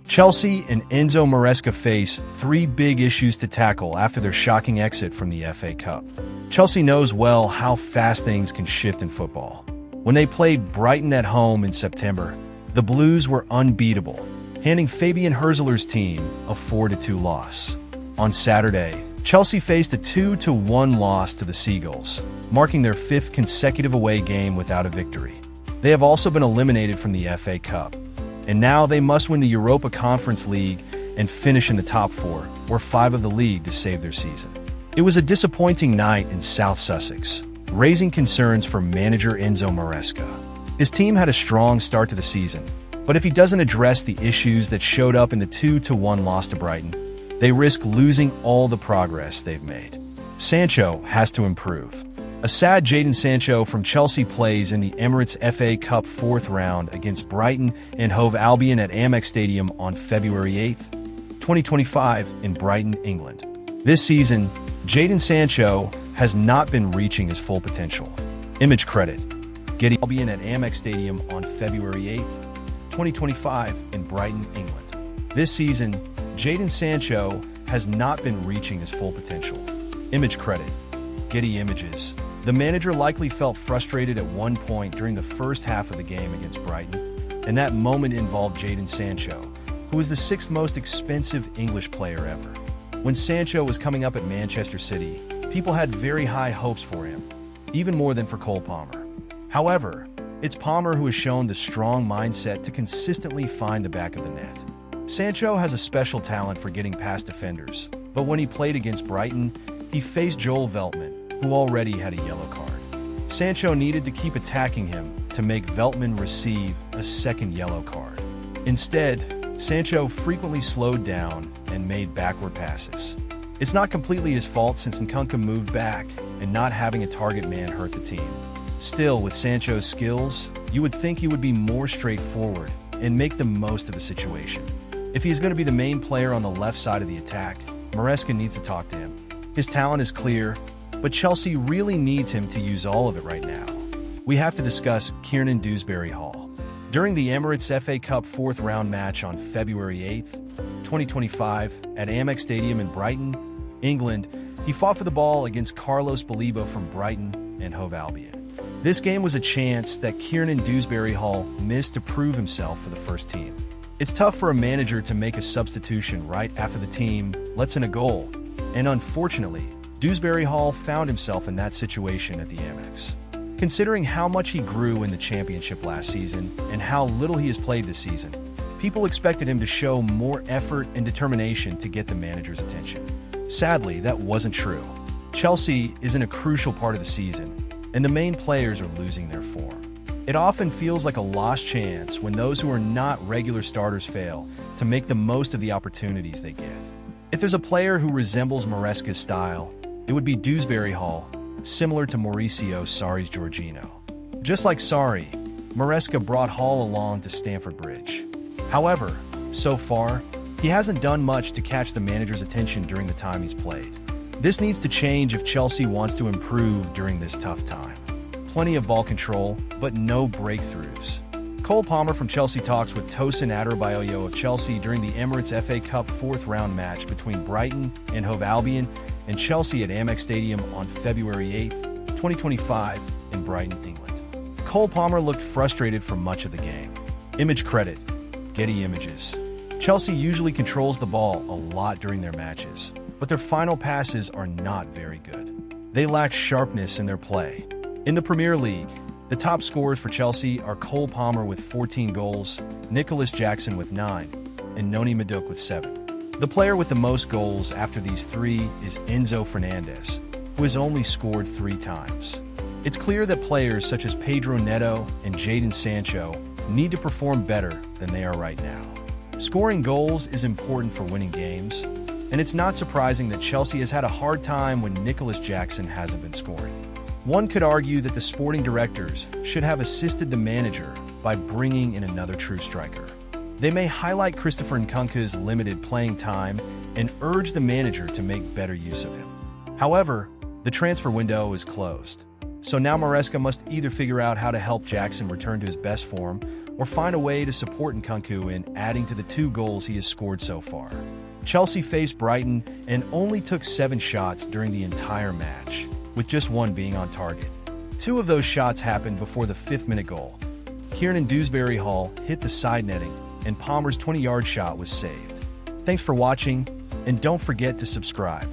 Chelsea and Enzo MARESCA face three big issues to tackle after their shocking exit from the FA Cup. Chelsea knows well how fast things can shift in football. When they played Brighton at home in September, the Blues were unbeatable, handing Fabian Hürzeler's team a 4-2 loss. On Saturday, Chelsea faced a 2-1 loss to the Seagulls, marking their fifth consecutive away game without a victory. They have also been eliminated from the FA Cup, and now they must win the Europa Conference League and finish in the top 4 or 5 of the league to save their season. It was a disappointing night in South Sussex, raising concerns for manager Enzo MARESCA. His team had a strong start to the season, but if he doesn't address the issues that showed up in the 2-1 loss to Brighton, they risk losing all the progress they've made. Sancho has to improve. A sad Jadon Sancho from Chelsea plays in the Emirates FA Cup 4th round against Brighton and Hove Albion at Amex Stadium on February 8, 2025 in Brighton, England. This season, Jadon Sancho has not been reaching his full potential. Image credit: Getty. Albion at Amex Stadium on February 8, 2025 in Brighton, England. This season, Jadon Sancho has not been reaching his full potential. Image credit: Getty Images. The manager likely felt frustrated at one point during the first half of the game against Brighton, and that moment involved Jadon Sancho, who was the 6th most expensive English player ever. When Sancho was coming up at Manchester City, people had very high hopes for him, even more than for Cole Palmer. However, it's Palmer who has shown the strong mindset to consistently find the back of the net. Sancho has a special talent for getting past defenders, but when he played against Brighton, he faced Joel Veltman, who already had a yellow card. Sancho needed to keep attacking him to make Veltman receive a second yellow card. Instead, Sancho frequently slowed down and made backward passes. It's not completely his fault since Nkunku moved back, and not having a target man hurt the team. Still, with Sancho's skills, you would think he would be more straightforward and make the most of the situation. If he's going to be the main player on the left side of the attack, MARESCA needs to talk to him. His talent is clear, but Chelsea really needs him to use all of it right now. We have to discuss Kiernan Dewsbury-Hall. During the Emirates FA Cup 4th round match on February 8, 2025, at Amex Stadium in Brighton, England, he fought for the ball against Carlos Balibo from Brighton and Hove Albion. This game was a chance that Kiernan Dewsbury-Hall missed to prove himself for the first team. It's tough for a manager to make a substitution right after the team lets in a goal, and unfortunately, Dewsbury-Hall found himself in that situation at the Amex. Considering how much he grew in the Championship last season and how little he has played this season, people expected him to show more effort and determination to get the manager's attention. Sadly, that wasn't true. Chelsea is in a crucial part of the season, and the main players are losing their form. It often feels like a lost chance when those who are not regular starters fail to make the most of the opportunities they get. If there's a player who resembles MARESCA's style, it would be Dewsbury-Hall, similar to Mauricio Sarri's Jorginho. Just like Sarri, MARESCA brought Hall along to Stamford Bridge. However, so far, he hasn't done much to catch the manager's attention during the time he's played. This needs to change if Chelsea wants to improve during this tough time. Plenty of ball control, but no breakthroughs. Cole Palmer from Chelsea talks with Tosin Adarabioyo of Chelsea during the Emirates FA Cup 4th round match between Brighton and Hove Albion and Chelsea at Amex Stadium on February 8, 2025 in Brighton, England. Cole Palmer looked frustrated for much of the game. Image credit: Getty Images. Chelsea usually controls the ball a lot during their matches, but their final passes are not very good. They lack sharpness in their play. In the Premier League, the top scorers for Chelsea are Cole Palmer with 14 goals, Nicholas Jackson with 9, and Noni Madueke with 7. The player with the most goals after these three is Enzo Fernandez, who has only scored 3 times. It's clear that players such as Pedro Neto and Jadon Sancho need to perform better than they are right now. Scoring goals is important for winning games, and it's not surprising that Chelsea has had a hard time when Nicholas Jackson hasn't been scoring. One could argue that the sporting directors should have assisted the manager by bringing in another true striker. They may highlight Christopher Nkunku's limited playing time and urge the manager to make better use of him. However, the transfer window is closed. So now Maresca must either figure out how to help Jackson return to his best form or find a way to support Nkunku in adding to the 2 goals he has scored so far. Chelsea faced Brighton and only took 7 shots during the entire match, with just 1 being on target. 2 of those shots happened before the 5th-minute goal. Kieran Dewsbury Hall hit the side netting, and Palmer's 20-yard shot was saved. Thanks for watching, and don't forget to subscribe.